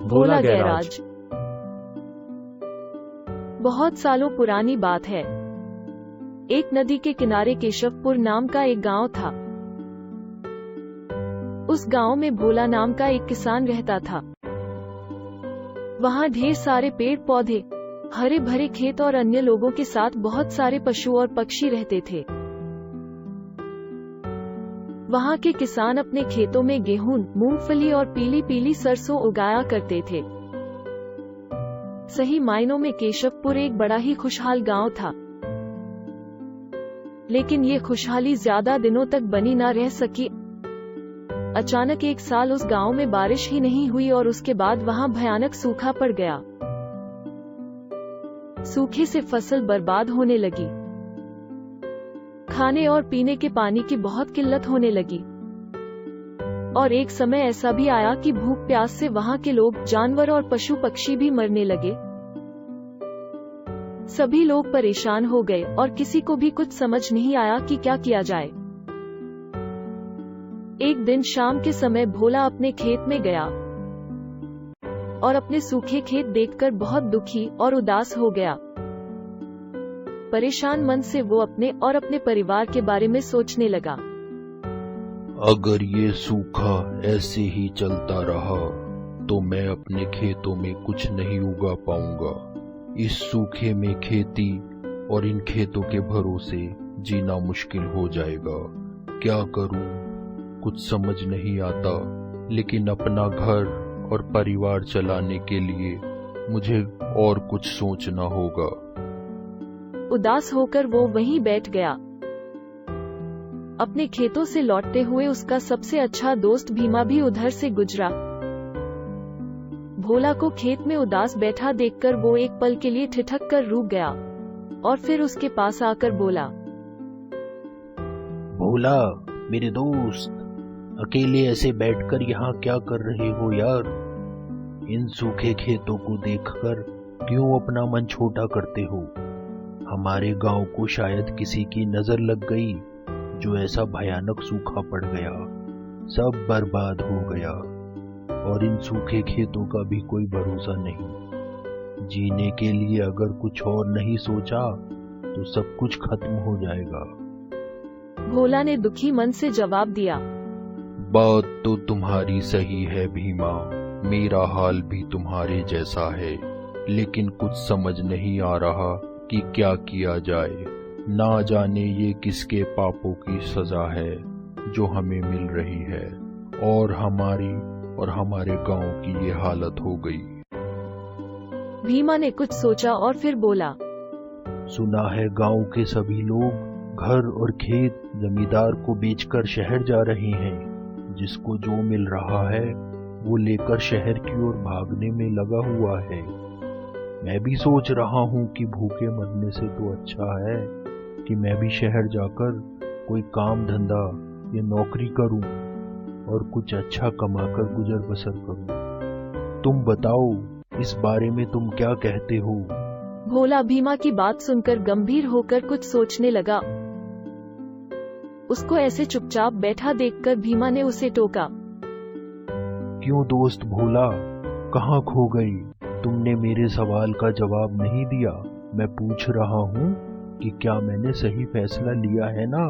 भोला garage. बहुत सालों पुरानी बात है। एक नदी के किनारे केशवपुर नाम का एक गांव था। उस गांव में भोला नाम का एक किसान रहता था। वहां ढेर सारे पेड़ पौधे, हरे भरे खेत और अन्य लोगों के साथ बहुत सारे पशु और पक्षी रहते थे। वहां के किसान अपने खेतों में गेहूं, मूंगफली और पीली पीली सरसों उगाया करते थे। सही मायनों में केशवपुर एक बड़ा ही खुशहाल गांव था। लेकिन ये खुशहाली ज्यादा दिनों तक बनी न रह सकी। अचानक एक साल उस गांव में बारिश ही नहीं हुई और उसके बाद वहां भयानक सूखा पड़ गया। सूखे से फसल बर्बाद होने लगी। खाने और पीने के पानी की बहुत किल्लत होने लगी। और एक समय ऐसा भी आया कि भूख प्यास से वहां के लोग, जानवर और पशु पक्षी भी मरने लगे। सभी लोग परेशान हो गए और किसी को भी कुछ समझ नहीं आया कि क्या किया जाए। एक दिन शाम के समय भोला अपने खेत में गया और अपने सूखे खेत देखकर बहुत दुखी और उदास हो गया। परेशान मन से वो अपने और अपने परिवार के बारे में सोचने लगा। अगर ये सूखा ऐसे ही चलता रहा तो मैं अपने खेतों में कुछ नहीं उगा पाऊंगा। इस सूखे में खेती और इन खेतों के भरोसे जीना मुश्किल हो जाएगा। क्या करूं, कुछ समझ नहीं आता। लेकिन अपना घर और परिवार चलाने के लिए मुझे और कुछ सोचना होगा। उदास होकर वो वहीं बैठ गया। अपने खेतों से लौटते हुए उसका सबसे अच्छा दोस्त भीमा भी उधर से गुजरा। भोला को खेत में उदास बैठा देखकर वो एक पल के लिए ठिठक कर रुक गया और फिर उसके पास आकर बोला, भोला मेरे दोस्त, अकेले ऐसे बैठकर यहाँ क्या कर रहे हो यार? इन सूखे खेतों को देखकर क्यों अपना मन छोटा करते हो? हमारे गांव को शायद किसी की नजर लग गई जो ऐसा भयानक सूखा पड़ गया, सब बर्बाद हो गया और इन सूखे खेतों का भी कोई भरोसा नहीं। जीने के लिए अगर कुछ और नहीं सोचा तो सब कुछ खत्म हो जाएगा। भोला ने दुखी मन से जवाब दिया, बात तो तुम्हारी सही है भीमा, मेरा हाल भी तुम्हारे जैसा है, लेकिन कुछ समझ नहीं आ रहा कि क्या किया जाए। ना जाने ये किसके पापों की सजा है जो हमें मिल रही है और हमारे गांव की ये हालत हो गई। भीमा ने कुछ सोचा और फिर बोला, सुना है गांव के सभी लोग घर और खेत जमींदार को बेचकर शहर जा रहे हैं। जिसको जो मिल रहा है वो लेकर शहर की ओर भागने में लगा हुआ है। मैं भी सोच रहा हूँ कि भूखे मरने से तो अच्छा है कि मैं भी शहर जाकर कोई काम धंधा या नौकरी करूं और कुछ अच्छा कमाकर गुजर बसर करूं। तुम बताओ, इस बारे में तुम क्या कहते हो? भोला भीमा की बात सुनकर गंभीर होकर कुछ सोचने लगा। उसको ऐसे चुपचाप बैठा देखकर भीमा ने उसे टोका, क्यों दोस्त भोला, कहाँ खो गई? तुमने मेरे सवाल का जवाब नहीं दिया। मैं पूछ रहा हूँ कि क्या मैंने सही फैसला लिया है ना?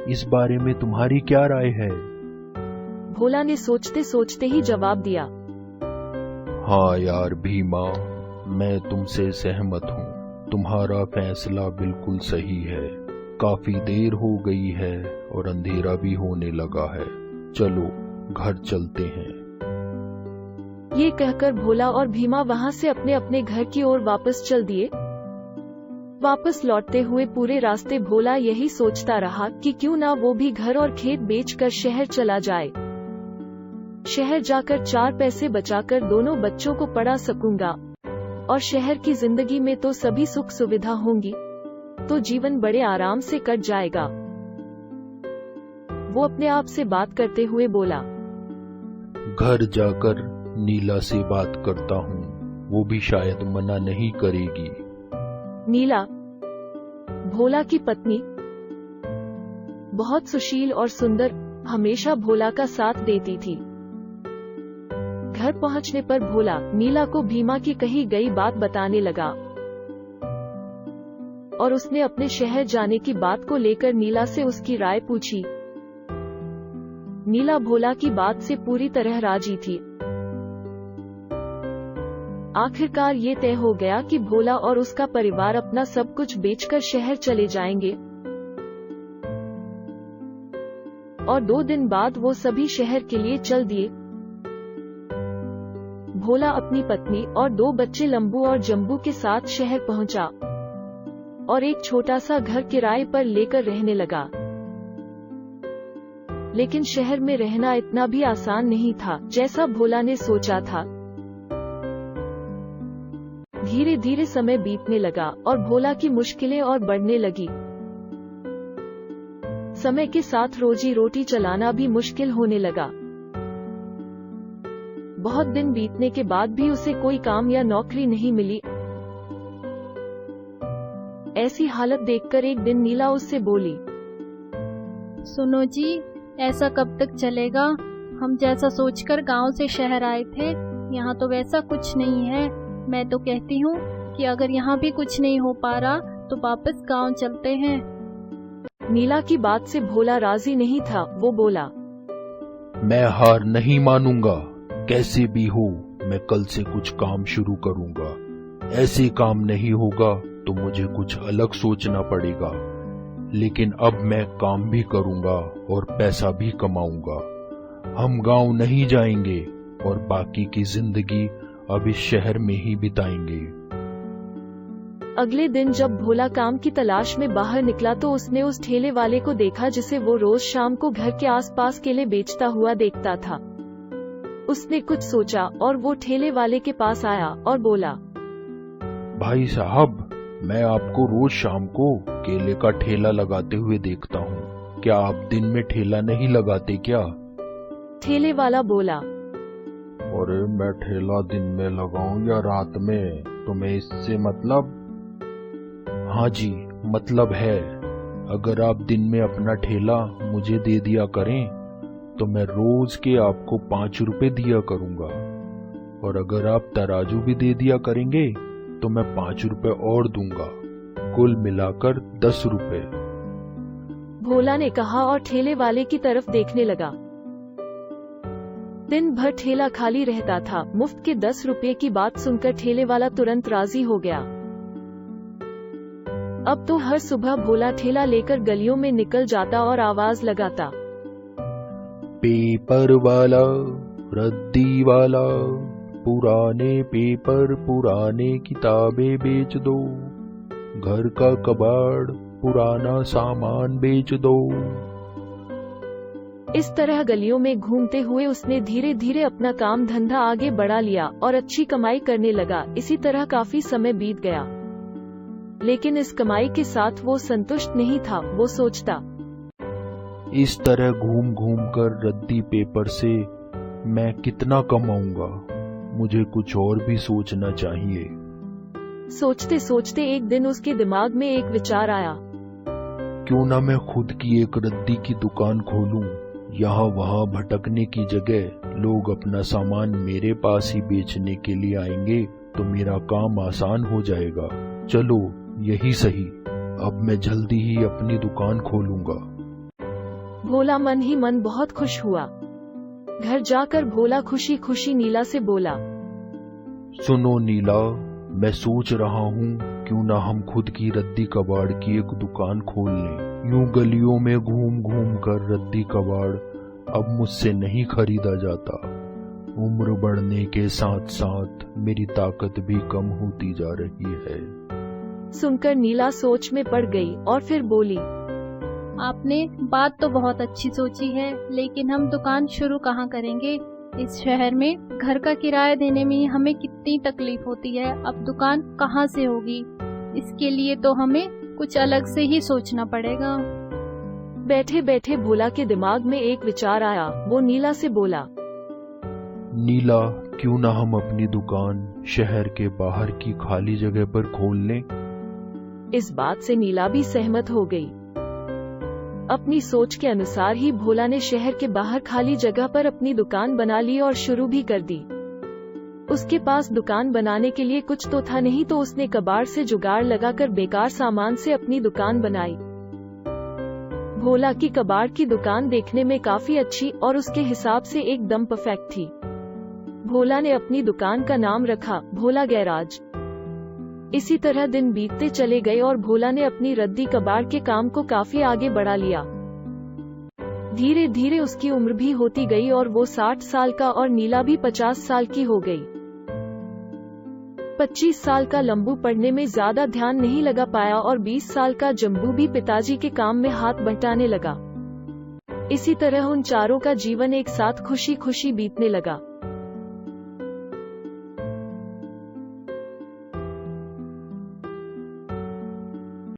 इस बारे में तुम्हारी क्या राय है? भोला ने सोचते सोचते ही जवाब दिया, हाँ यार भीमा, मैं तुमसे सहमत हूँ। तुम्हारा फैसला बिल्कुल सही है। काफी देर हो गई है और अंधेरा भी होने लगा है। चलो घर चलते हैं। ये कहकर भोला और भीमा वहां से अपने अपने घर की ओर वापस चल दिए। वापस लौटते हुए पूरे रास्ते भोला यही सोचता रहा कि क्यों ना वो भी घर और खेत बेचकर शहर चला जाए। शहर जाकर 4 पैसे बचाकर दोनों बच्चों को पढ़ा सकूंगा और शहर की जिंदगी में तो सभी सुख सुविधा होंगी, तो जीवन बड़े आराम से कट जाएगा। वो अपने आप से बात करते हुए बोला, घर जाकर नीला से बात करता हूँ, वो भी शायद मना नहीं करेगी। नीला, भोला की पत्नी, बहुत सुशील और सुंदर, हमेशा भोला का साथ देती थी। घर पहुंचने पर भोला नीला को भीमा की कही गई बात बताने लगा और उसने अपने शहर जाने की बात को लेकर नीला से उसकी राय पूछी। नीला भोला की बात से पूरी तरह राजी थी। आखिरकार ये तय हो गया कि भोला और उसका परिवार अपना सब कुछ बेचकर शहर चले जाएंगे और 2 दिन बाद वो सभी शहर के लिए चल दिए। भोला अपनी पत्नी और 2 बच्चे लंबू और जम्बू के साथ शहर पहुंचा और एक छोटा सा घर किराए पर लेकर रहने लगा। लेकिन शहर में रहना इतना भी आसान नहीं था जैसा भोला ने सोचा था। धीरे धीरे समय बीतने लगा और भोला की मुश्किलें और बढ़ने लगी। समय के साथ रोजी रोटी चलाना भी मुश्किल होने लगा। बहुत दिन बीतने के बाद भी उसे कोई काम या नौकरी नहीं मिली। ऐसी हालत देखकर एक दिन नीला उससे बोली, सुनो जी, ऐसा कब तक चलेगा? हम जैसा सोचकर गांव से शहर आए थे, यहाँ तो वैसा कुछ नहीं है। मैं तो कहती हूँ कि अगर यहाँ भी कुछ नहीं हो पा रहा तो वापस गांव चलते हैं। नीला की बात से भोला राजी नहीं था। वो बोला, मैं हार नहीं मानूंगा। कैसे भी हो मैं कल से कुछ काम शुरू करूंगा। ऐसे काम नहीं होगा तो मुझे कुछ अलग सोचना पड़ेगा। लेकिन अब मैं काम भी करूंगा और पैसा भी कमाऊंगा। हम गांव नहीं जाएंगे और बाकी की जिंदगी अब इस शहर में ही बिताएंगे। अगले दिन जब भोला काम की तलाश में बाहर निकला तो उसने उस ठेले वाले को देखा जिसे वो रोज शाम को घर के आसपास केले बेचता हुआ देखता था। उसने कुछ सोचा और वो ठेले वाले के पास आया और बोला, भाई साहब, मैं आपको रोज शाम को केले का ठेला लगाते हुए देखता हूँ। क्या आप दिन में ठेला नहीं लगाते क्या? ठेले वाला बोला, अरे मैं ठेला दिन में लगाऊं या रात में, तुम्हें इससे मतलब? हाँ जी, मतलब है। अगर आप दिन में अपना ठेला मुझे दे दिया करें तो मैं रोज के आपको 5 रुपए दिया करूंगा, और अगर आप तराजू भी दे दिया करेंगे तो मैं 5 रुपए और दूंगा, कुल मिलाकर 10 रुपए। भोला ने कहा और ठेले वाले की तरफ देखने लगा। दिन भर ठेला खाली रहता था। मुफ्त के 10 रुपए की बात सुनकर ठेले वाला तुरंत राजी हो गया। अब तो हर सुबह भोला ठेला लेकर गलियों में निकल जाता और आवाज लगाता, पेपर वाला, रद्दी वाला, पुराने पेपर पुराने किताबें बेच दो, घर का कबाड़ पुराना सामान बेच दो। इस तरह गलियों में घूमते हुए उसने धीरे धीरे अपना काम धंधा आगे बढ़ा लिया और अच्छी कमाई करने लगा। इसी तरह काफी समय बीत गया, लेकिन इस कमाई के साथ वो संतुष्ट नहीं था। वो सोचता, इस तरह घूम घूम कर रद्दी पेपर से मैं कितना कमाऊंगा? मुझे कुछ और भी सोचना चाहिए। सोचते सोचते एक दिन उसके दिमाग में एक विचार आया, क्यों ना मैं खुद की एक रद्दी की दुकान खोलूं। यहाँ वहाँ भटकने की जगह लोग अपना सामान मेरे पास ही बेचने के लिए आएंगे तो मेरा काम आसान हो जाएगा। चलो यही सही, अब मैं जल्दी ही अपनी दुकान खोलूंगा। भोला मन ही मन बहुत खुश हुआ। घर जाकर भोला खुशी खुशी नीला से बोला, सुनो नीला, मैं सोच रहा हूँ क्यों ना हम खुद की रद्दी कबाड़ की एक दुकान खोल लें। यूं गलियों में घूम घूम कर रद्दी कबाड़ अब मुझसे नहीं खरीदा जाता। उम्र बढ़ने के साथ साथ मेरी ताकत भी कम होती जा रही है। सुनकर नीला सोच में पड़ गई और फिर बोली, आपने बात तो बहुत अच्छी सोची है, लेकिन हम दुकान शुरू कहाँ करेंगे? इस शहर में घर का किराया देने में हमें कितनी तकलीफ होती है। अब दुकान कहाँ से होगी? इसके लिए तो हमें कुछ अलग से ही सोचना पड़ेगा। बैठे बैठे भोला के दिमाग में एक विचार आया। वो नीला से बोला, नीला, क्यों ना हम अपनी दुकान शहर के बाहर की खाली जगह पर खोल लें? इस बात से नीला भी सहमत हो गई। अपनी सोच के अनुसार ही भोला ने शहर के बाहर खाली जगह पर अपनी दुकान बना ली और शुरू भी कर दी। उसके पास दुकान बनाने के लिए कुछ तो था नहीं, तो उसने कबाड़ से जुगाड़ लगाकर बेकार सामान से अपनी दुकान बनाई। भोला की कबाड़ की दुकान देखने में काफी अच्छी और उसके हिसाब से एकदम परफेक्ट थी। भोला ने अपनी दुकान का नाम रखा भोला गैराज। इसी तरह दिन बीतते चले गए और भोला ने अपनी रद्दी कबाड़ के काम को काफी आगे बढ़ा लिया। धीरे धीरे उसकी उम्र भी होती गई और वो 60 साल का और नीला भी 50 साल की हो गई। 25 साल का लंबू पढ़ने में ज्यादा ध्यान नहीं लगा पाया और 20 साल का जम्बू भी पिताजी के काम में हाथ बंटाने लगा। इसी तरह उन चारों का जीवन एक साथ खुशी खुशी बीतने लगा।